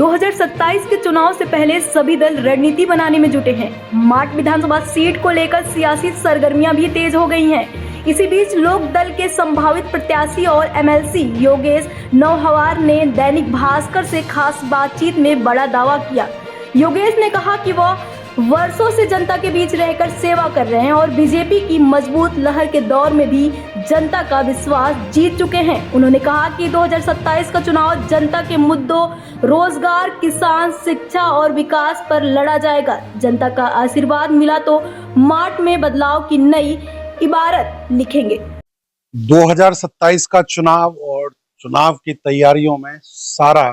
2027 के चुनाव से पहले सभी दल रणनीति बनाने में जुटे हैं। माट विधानसभा सीट को लेकर सियासी सरगर्मियां भी तेज हो गई हैं। इसी बीच लोक दल के संभावित प्रत्याशी और एमएलसी योगेश नौहवार ने दैनिक भास्कर से खास बातचीत में बड़ा दावा किया। योगेश ने कहा कि वह वर्षों से जनता के बीच रहकर सेवा कर रहे हैं और बीजेपी की मजबूत लहर के दौर में भी जनता का विश्वास जीत चुके हैं। उन्होंने कहा कि 2027 का चुनाव जनता के मुद्दों रोजगार, किसान, शिक्षा और विकास पर लड़ा जाएगा। जनता का आशीर्वाद मिला तो मार्च में बदलाव की नई इबारत लिखेंगे। 2027 का चुनाव और चुनाव की तैयारियों में सारा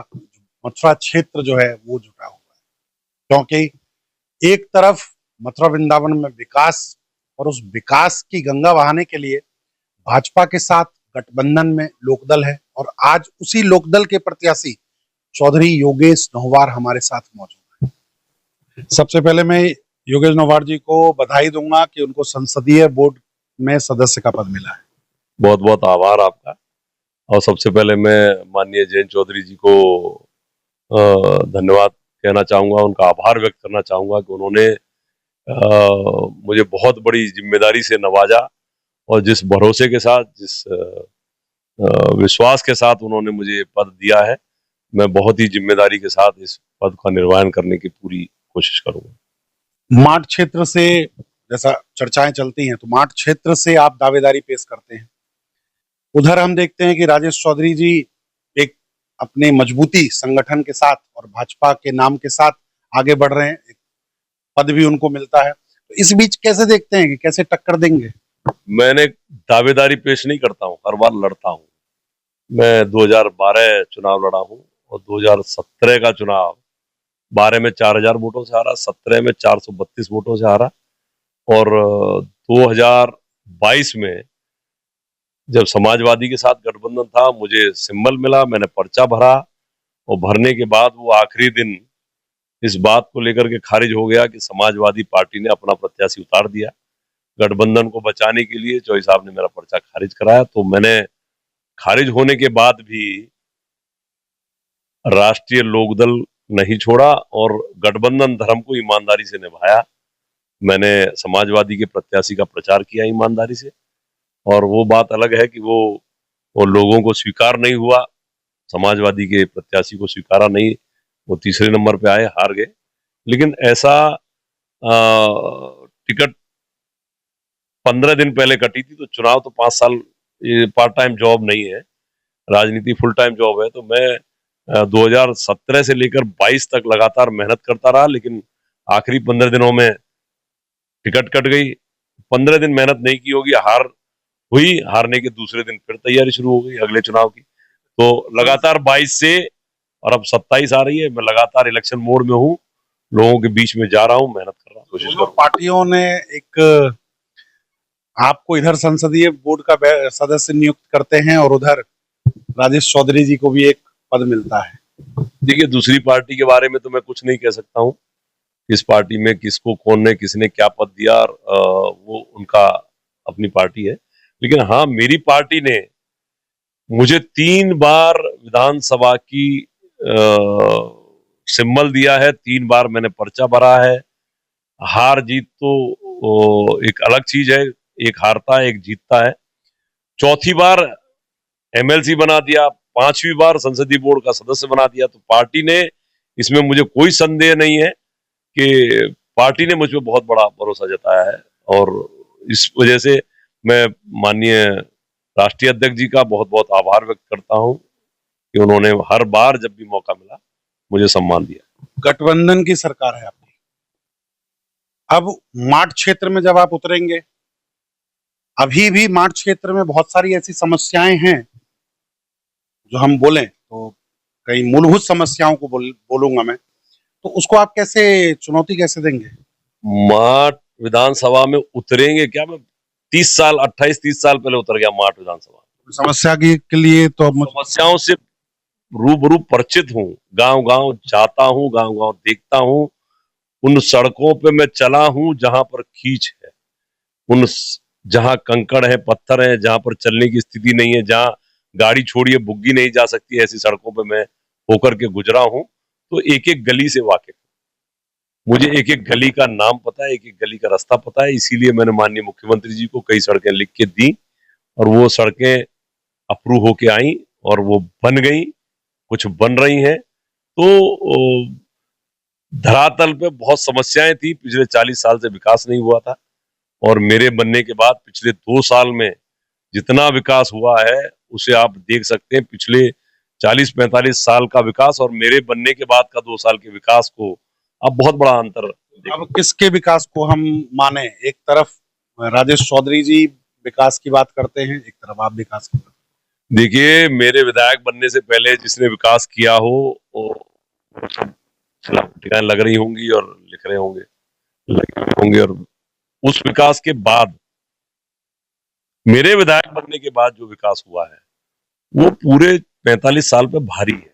मथुरा क्षेत्र जो है वो जुटा हुआ है, क्योंकि एक तरफ मथुरा वृंदावन में विकास और उस विकास की गंगा बहाने के लिए भाजपा के साथ गठबंधन में लोकदल है और आज उसी लोकदल के प्रत्याशी चौधरी योगेश नौहवार हमारे साथ मौजूद है। सबसे पहले मैं योगेश नौहवार जी को बधाई दूंगा कि उनको संसदीय बोर्ड में सदस्य का पद मिला है। बहुत बहुत आभार आपका। और सबसे पहले मैं माननीय जयंत चौधरी जी को धन्यवाद कहना चाहूंगा, उनका आभार व्यक्त करना चाहूंगा कि उन्होंने मुझे बहुत बड़ी जिम्मेदारी से नवाजा और जिस भरोसे के साथ, जिस विश्वास के साथ उन्होंने मुझे पद दिया है, मैं बहुत ही जिम्मेदारी के साथ इस पद का निर्वहन करने की पूरी कोशिश करूंगा। माट क्षेत्र से जैसा चर्चाएं चलती हैं, तो माट क्षेत्र से आप दावेदारी पेश करते हैं। उधर हम देखते हैं कि राजेश चौधरी जी एक अपने मजबूती संगठन के साथ और भाजपा के नाम के साथ आगे बढ़ रहे हैं, एक पद भी उनको मिलता है। तो इस बीच कैसे देखते हैं कि कैसे टक्कर देंगे? मैंने दावेदारी पेश नहीं करता हूँ, हर बार लड़ता हूँ। मैं 2012 चुनाव लड़ा हूँ और 2017 का चुनाव 12 में 4000 वोटों से हारा, 17 में 432 वोटों से हारा और 2022 में जब समाजवादी के साथ गठबंधन था, मुझे सिंबल मिला, मैंने पर्चा भरा और भरने के बाद वो आखिरी दिन इस बात को लेकर के खारिज हो गया कि समाजवादी पार्टी ने अपना प्रत्याशी उतार दिया। गठबंधन को बचाने के लिए चौधरी साहब ने मेरा पर्चा खारिज कराया। तो मैंने खारिज होने के बाद भी राष्ट्रीय लोकदल नहीं छोड़ा और गठबंधन धर्म को ईमानदारी से निभाया। मैंने समाजवादी के प्रत्याशी का प्रचार किया ईमानदारी से, और वो बात अलग है कि वो लोगों को स्वीकार नहीं हुआ, समाजवादी के प्रत्याशी को स्वीकारा नहीं, वो तीसरे नंबर पे आए, हार गए। लेकिन ऐसा टिकट 15 दिन पहले कटी थी, तो चुनाव तो 5 साल पार्ट टाइम जॉब नहीं है, राजनीति फुल टाइम जॉब है। तो मैं 2017 से लेकर 22 तक लगातार मेहनत करता रहा, लेकिन आखिरी 15 दिनों में टिकट कट गई। 15 दिन मेहनत नहीं की होगी, हार हुई, हारने के दूसरे दिन फिर तैयारी शुरू हो गई अगले चुनाव की। तो लगातार 22 से और अब 27 आ रही है, मैं लगातार इलेक्शन मोड में हूँ, लोगों के बीच में जा रहा हूँ, मेहनत कर रहा हूँ, कोशिश कर रहा हूँ। पार्टियों ने एक आपको इधर संसदीय बोर्ड का सदस्य नियुक्त करते हैं और उधर राजेश चौधरी जी को भी एक पद मिलता है। देखिए, दूसरी पार्टी के बारे में तो मैं कुछ नहीं कह सकता हूँ, इस पार्टी में किसको कौन ने किसने क्या पद दिया, वो उनका अपनी पार्टी है। लेकिन हाँ, मेरी पार्टी ने मुझे 3 बार विधानसभा की सिंबल दिया है, 3 बार मैंने पर्चा भरा है। हार जीत तो एक अलग चीज है, एक हारता है एक जीतता है। 4थी बार एमएलसी बना दिया, 5वीं बार संसदीय बोर्ड का सदस्य बना दिया। तो पार्टी ने, इसमें मुझे कोई संदेह नहीं है कि पार्टी ने मुझ पर बहुत बड़ा भरोसा जताया है, और इस वजह से मैं माननीय राष्ट्रीय अध्यक्ष जी का बहुत बहुत आभार व्यक्त करता हूं कि उन्होंने हर बार जब भी मौका मिला मुझे सम्मान दिया। गठबंधन की सरकार है आपकी। अब माट क्षेत्र में जब आप उतरेंगे, अभी भी माट क्षेत्र में बहुत सारी ऐसी समस्याएं हैं जो हम बोलें तो कई मूलभूत समस्याओं को बोलूंगा मैं, तो उसको आप कैसे चुनौती कैसे देंगे? माट विधानसभा में उतरेंगे क्या? मैं 28-30 साल पहले उतर गया माट विधानसभा। समस्या के लिए तो अब समस्याओं से रूबरू परिचित हूँ, गांव गांव जाता हूँ, गांव गांव देखता हूँ, उन सड़कों पे मैं चला हूँ जहां पर खींच है, उन जहां कंकड़ है, पत्थर है, जहां पर चलने की स्थिति नहीं है, जहां गाड़ी छोड़िए बुग्गी नहीं जा सकती, ऐसी सड़कों पे मैं होकर के गुजरा हूँ। तो एक एक गली से वाकिफ हूं। मुझे एक एक गली का नाम पता है, एक एक गली का रास्ता पता है। इसीलिए मैंने माननीय मुख्यमंत्री जी को कई सड़कें लिख के दी और वो सड़कें अप्रूव होके आई और वो बन गई, कुछ बन रही हैं। तो धरातल पे बहुत समस्याएं थी, पिछले 40 साल से विकास नहीं हुआ था और मेरे बनने के बाद पिछले 2 साल में जितना विकास हुआ है उसे आप देख सकते हैं। पिछले 40-45 साल का विकास और मेरे बनने के बाद का 2 साल के विकास को आप बहुत बड़ा अंतर अब किसके विकास को हम माने? एक तरफ राजेश चौधरी जी विकास की बात करते हैं, एक तरफ आप विकास की बात। देखिए, मेरे विधायक बनने से पहले जिसने विकास किया हो वो सब टिकाएं लग रही होंगी और लिख रहे होंगे, लगे हुए होंगे। और उस विकास के बाद मेरे विधायक बनने के बाद जो विकास हुआ है वो पूरे 45 साल पे भारी है।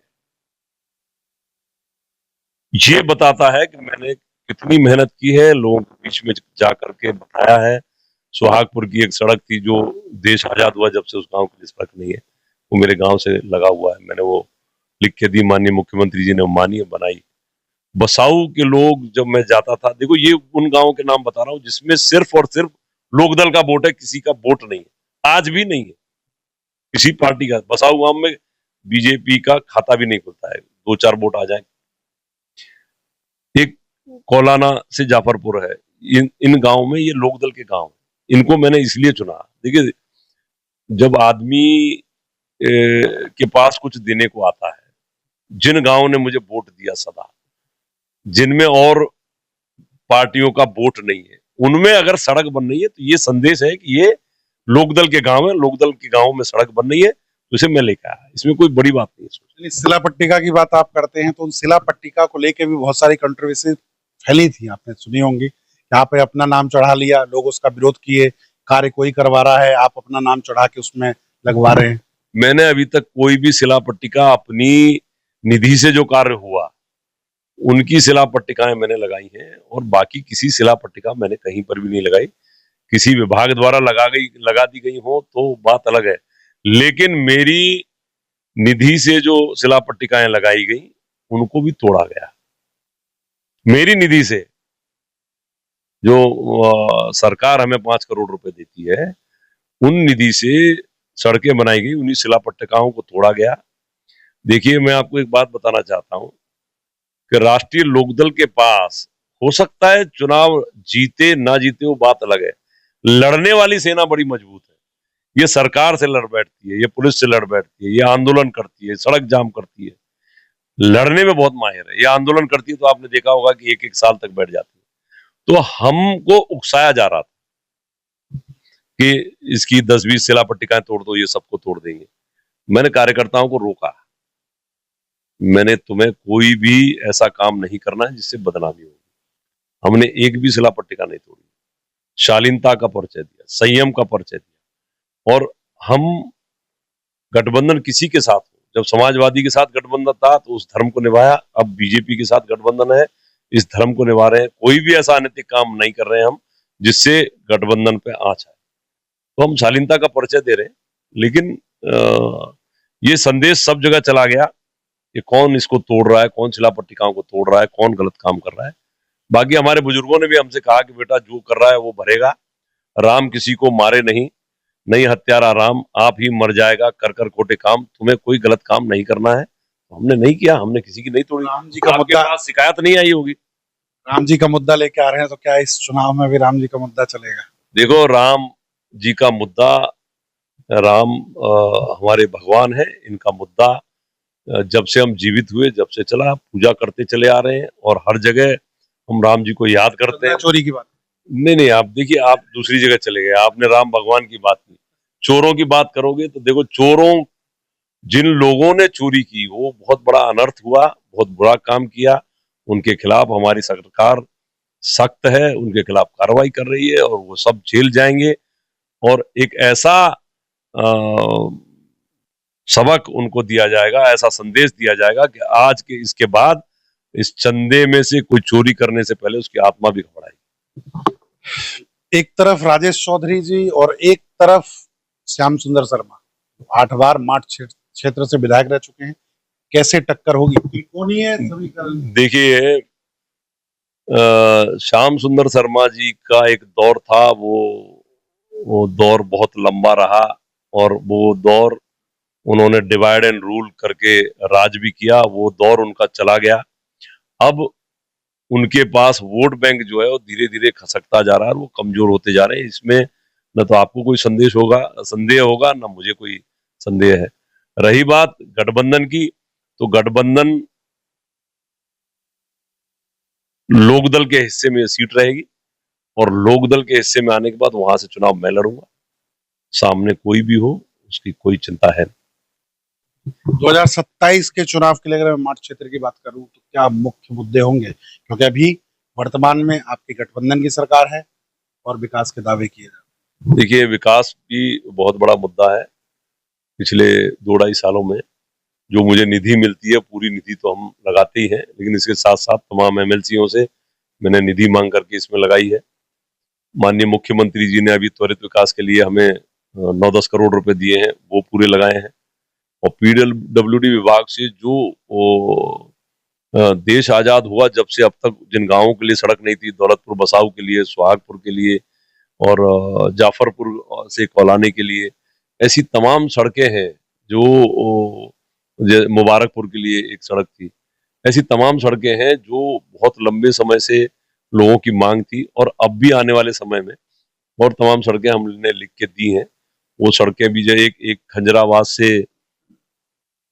ये बताता है कि मैंने कितनी मेहनत की है, लोगों के बीच में जाकर के बताया है। सुहागपुर की एक सड़क थी जो देश आजाद हुआ जब से उस गांव की सड़क नहीं है, वो मेरे गांव से लगा हुआ है। मैंने वो लिख के दी, माननीय मुख्यमंत्री जी ने मानी, बनाई। बसाऊ के लोग जब मैं जाता था, देखो ये उन गांवों के नाम बता रहा हूं जिसमें सिर्फ और सिर्फ लोकदल का वोट है, किसी का वोट नहीं है, आज भी नहीं है किसी पार्टी का। बसाऊ गांव में बीजेपी का खाता भी नहीं खुलता है, 2-4 वोट आ जाए। एक कोलाना से जाफरपुर है, इन गांव में ये लोकदल के गांव, इनको मैंने इसलिए चुना। देखिए, जब आदमी के पास कुछ देने को आता है, जिन गांवों ने मुझे वोट दिया सदा, जिनमें और पार्टियों का वोट नहीं है, उनमें अगर सड़क बन रही है तो ये संदेश है कि ये लोकदल के गांव है, लोकदल के गांव में सड़क बन रही है, तो इसे मैं लेकर आया। इसमें कोई बड़ी बात नहीं है। शिला पट्टिका की बात आप करते हैं तो उन शिला पट्टिका को लेके भी बहुत सारी कंट्रोवर्सी फैली थी, आपने सुनी होंगी। यहाँ पे अपना नाम चढ़ा लिया, लोग उसका विरोध किए, कार्य कोई करवा रहा है, आप अपना नाम चढ़ा के उसमें लगवा रहे हैं। मैंने अभी तक कोई भी शिला पट्टिका अपनी निधि से जो कार्य हुआ उनकी शिला पट्टिकाएं मैंने लगाई हैं और बाकी किसी शिला पट्टिका मैंने कहीं पर भी नहीं लगाई। किसी विभाग द्वारा लगा दी गई हो तो बात अलग है, लेकिन मेरी निधि से जो शिला पट्टिकाएं लगाई गई उनको भी तोड़ा गया। मेरी निधि से जो सरकार हमें 5 करोड़ रुपए देती है, उन निधि से सड़कें बनाई गई, उन्हीं शिला पट्टिकाओं को तोड़ा गया। देखिए, मैं आपको एक बात बताना चाहता हूं कि राष्ट्रीय लोकदल के पास हो सकता है चुनाव जीते ना जीते वो बात अलग है, लड़ने वाली सेना बड़ी मजबूत है। ये सरकार से लड़ बैठती है, ये पुलिस से लड़ बैठती है, ये आंदोलन करती है, सड़क जाम करती है, लड़ने में बहुत माहिर है। ये आंदोलन करती है तो आपने देखा होगा कि 1-1 साल तक बैठ जाती है। तो हमको उकसाया जा रहा था कि इसकी 10-20 शिला पट्टिकाएं तोड़ दो, ये सबको तोड़ देंगे। मैंने कार्यकर्ताओं को रोका, मैंने तुम्हें कोई भी ऐसा काम नहीं करना है जिससे बदनामी होगी। हमने एक भी शिला पट्टिका नहीं तोड़ी, शालीनता का परिचय दिया, संयम का परिचय दिया। और हम गठबंधन किसी के साथ हो, जब समाजवादी के साथ गठबंधन था तो उस धर्म को निभाया, अब बीजेपी के साथ गठबंधन है, इस धर्म को निभा रहे हैं। कोई भी ऐसा अनैतिक काम नहीं कर रहे हैं हम जिससे गठबंधन पे आंच आए, तो हम शालीनता का परिचय दे रहे हैं। लेकिन ये संदेश सब जगह चला गया कि कौन इसको तोड़ रहा है, कौन शिला पट्टिकाओं को तोड़ रहा है, कौन गलत काम कर रहा है। बाकी हमारे बुजुर्गों ने भी हमसे कहा कि बेटा जो कर रहा है वो भरेगा, राम किसी को मारे नहीं, नहीं हत्यारा राम, आप ही मर जाएगा कर कर खोटे काम, तुम्हें कोई गलत काम नहीं करना है। तो हमने नहीं किया, हमने किसी की नहीं तोड़ी। राम जी का मुद्दा, शिकायत नहीं आई होगी। राम जी का मुद्दा लेके आ रहे हैं तो क्या इस चुनाव में भी राम जी का मुद्दा चलेगा? देखो, राम जी का मुद्दा, राम हमारे भगवान है, इनका मुद्दा जब से हम जीवित हुए, जब से चला, पूजा करते चले आ रहे हैं और हर जगह हम राम जी को याद करते हैं। चोरी की बात नहीं, आप देखिए, आप दूसरी जगह चले गए, आपने राम भगवान की बात की। चोरों की बात करोगे तो देखो, चोरों, जिन लोगों ने चोरी की वो बहुत बड़ा अनर्थ हुआ, बहुत बुरा काम किया, उनके खिलाफ हमारी सरकार सख्त है, उनके खिलाफ कार्रवाई कर रही है और वो सब जेल जाएंगे। और एक ऐसा सबक उनको दिया जाएगा, ऐसा संदेश दिया जाएगा कि आज के इसके बाद इस चंदे में से कोई चोरी करने से पहले उसकी आत्मा भी घबराएगी। एक तरफ राजेश चौधरी जी और एक तरफ श्याम सुंदर शर्मा, 8 बार माठ क्षेत्र से विधायक रह चुके हैं। कैसे टक्कर होगी? त्रिकोणीय समीकरण। देखिए, श्याम सुंदर शर्मा जी का एक दौर था, वो दौर बहुत लंबा रहा और वो दौर उन्होंने डिवाइड एंड रूल करके राज भी किया, वो दौर उनका चला गया। अब उनके पास वोट बैंक जो है वो धीरे धीरे खसकता जा रहा है और वो कमजोर होते जा रहे हैं। इसमें न तो आपको कोई संदेह होगा, न मुझे कोई संदेह है। रही बात गठबंधन की, तो गठबंधन लोकदल के हिस्से में सीट रहेगी और लोकदल के हिस्से में आने के बाद वहां से चुनाव मैं लड़ूंगा। सामने कोई भी हो उसकी कोई चिंता है नहीं। 2027 के चुनाव के लिए अगर मैं मार्च क्षेत्र की बात करूं तो क्या मुख्य मुद्दे होंगे? क्योंकि अभी वर्तमान में आपकी गठबंधन की सरकार है और विकास के दावे किए जा रहे हैं। देखिए, विकास भी बहुत बड़ा मुद्दा है। पिछले 2-2.5 सालों में जो मुझे निधि मिलती है, पूरी निधि तो हम लगाते ही हैं, लेकिन इसके साथ साथ तमाम एमएलसीओं से मैंने निधि मांग करके इसमें लगाई है। माननीय मुख्यमंत्री जी ने अभी त्वरित विकास के लिए हमें 9-10 करोड़ रुपए दिए हैं, वो पूरे लगाए हैं। और पीडब्ल्यूडी विभाग से जो देश आजाद हुआ जब से अब तक जिन गांवों के लिए सड़क नहीं थी, दौलतपुर बसाऊ के लिए, सुहागपुर के लिए और जाफरपुर से कौलाने के लिए, ऐसी तमाम सड़कें हैं जो मुबारकपुर के लिए एक सड़क थी। ऐसी तमाम सड़कें हैं जो बहुत लंबे समय से लोगों की मांग थी और अब भी आने वाले समय में और तमाम सड़कें हमने लिख के दी हैं। वो सड़कें भी जो एक खंजराबाद से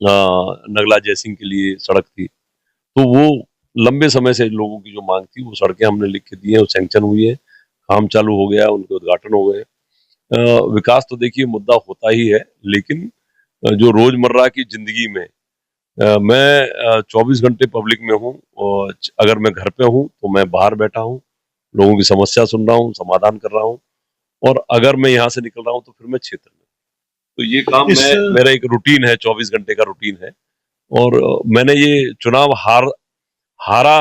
नगला जयसिंह के लिए सड़क थी, तो वो लंबे समय से लोगों की जो मांग थी वो सड़कें हमने लिख के दी हैं, वो सैंक्शन हुई है, काम चालू हो गया, उनके उद्घाटन हो गए। विकास तो देखिए मुद्दा होता ही है, लेकिन जो रोजमर्रा की जिंदगी में मैं 24 घंटे पब्लिक में हूँ और अगर मैं घर पे हूँ तो मैं बाहर बैठा हूँ, लोगों की समस्या सुन रहा हूँ, समाधान कर रहा हूँ और अगर मैं यहाँ से निकल रहा हूँ तो फिर मैं क्षेत्र में। तो ये काम मेरा एक रूटीन है, 24 घंटे का रूटीन है और मैंने ये चुनाव हारा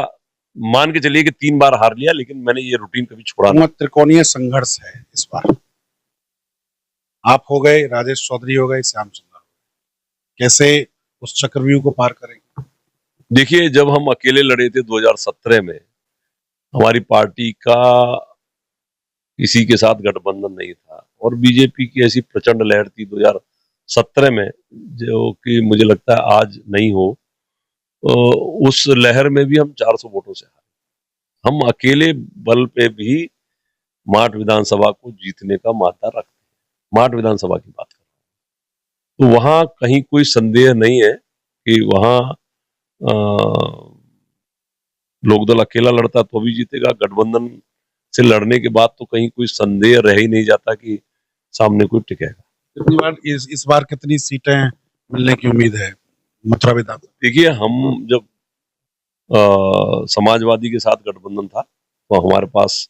मान के चलिए कि 3 बार हार लिया, लेकिन मैंने ये रूटीन कभी छोड़ा नहीं। त्रिकोणीय संघर्ष है इस बार। आप हो गए, राजेश चौधरी हो गए, श्याम सुंदर हो गए। कैसे उस चक्रव्यूह को पार करेंगे? देखिए, जब हम अकेले लड़े थे 2017 में, हमारी पार्टी का किसी के साथ गठबंधन नहीं था और बीजेपी की ऐसी प्रचंड लहर थी 2017 में जो कि मुझे लगता है आज नहीं हो। उस लहर में भी हम 400 वोटों से हारे। हम अकेले बल पे भी माठ विधानसभा को जीतने का मादा रखते हैं। माठ विधानसभा की बात कर रहा हूं, तो वहां कहीं कोई संदेह नहीं है कि वहां लोकदल अकेला लड़ता तो भी जीतेगा। गठबंधन से लड़ने के बाद तो कहीं कोई संदेह रह ही नहीं जाता कि सामने कोई टिकेगा। कितनी बार इस बार कितनी सीटें मिलने की उम्मीद है मथुरा विधानसभा? देखिए, हम जब समाजवादी के साथ गठबंधन था तो हमारे पास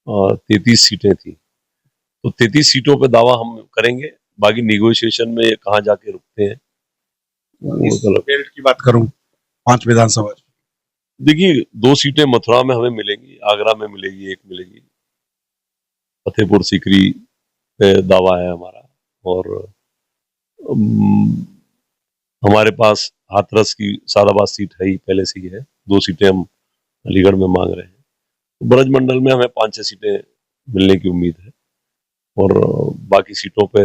33 सीटें थी, तो 33 सीटों पे दावा हम करेंगे। बाकी निगोशिएशन में कहाँ जाके रुकते हैं। बेल्ट की बात करूं, 5 विधानसभा, देखिए 2 सीटें मथुरा में हमें मिलेंगी, आगरा में मिलेगी, 1 मिलेगी। फतेहपुर सीकरी पे दावा है हमारा और हमारे पास हाथरस की सादाबाद सीट है ही, पहले से ही है। 2 सीटें हम अलीगढ़ में मांग रहे हैं। तो ब्रज मंडल में हमें 5-6 सीटें मिलने की उम्मीद है और बाकी सीटों पे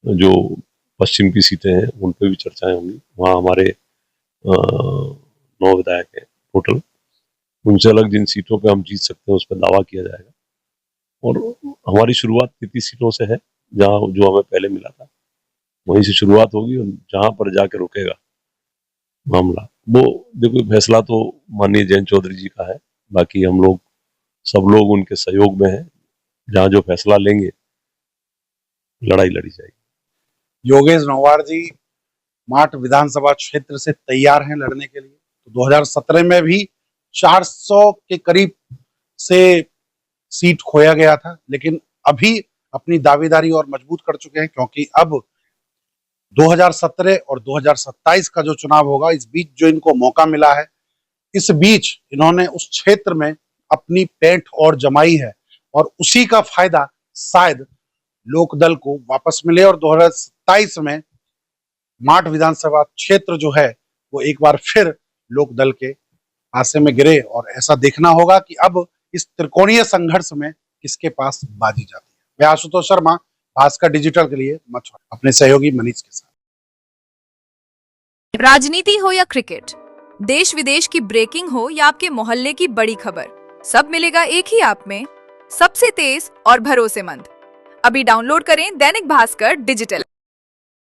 जो पश्चिम की सीटें हैं उन पे भी चर्चाएं होंगी। वहाँ हमारे 9 विधायक हैं टोटल, उनसे अलग जिन सीटों पे हम जीत सकते हैं उस पर दावा किया जाएगा और हमारी शुरुआत 33 सीटों से है, जहाँ जो हमें पहले मिला था वहीं से शुरुआत होगी और जहां पर जाकर रुकेगा मामला, वो देखो फैसला तो माननीय जयंत चौधरी जी का है। बाकी हम लोग सब लोग उनके सहयोग में हैं, जहां जो फैसला लेंगे लड़ाई लड़ी जाएगी। योगेश नौवार जी माठ विधानसभा क्षेत्र से तैयार हैं लड़ने के लिए। तो 2017 में भी 400 के करीब से सीट खोया गया था, लेकिन अभी अपनी दावेदारी और मजबूत कर चुके हैं, क्योंकि अब 2017 और 2027 का जो चुनाव होगा, इस बीच जो इनको मौका मिला है, इस बीच इन्होंने उस क्षेत्र में अपनी पैठ और जमाई है और उसी का फायदा शायद लोकदल को वापस मिले और 2027 में माठ विधानसभा क्षेत्र जो है वो एक बार फिर लोक दल के आसे में गिरे, और ऐसा देखना होगा कि अब इस त्रिकोणीय संघर्ष में किसके पास बाजी जाती है। मैं आशुतोष शर्मा, भास्कर डिजिटल के लिए मछुआरा, अपने सहयोगी मनीष के साथ। राजनीति हो या क्रिकेट, देश विदेश की ब्रेकिंग हो या आपके मोहल्ले की बड़ी खबर, सब मिलेगा एक ही ऐप में, सबसे तेज और भरोसेमंद। अभी डाउनलोड करें दैनिक भास्कर डिजिटल।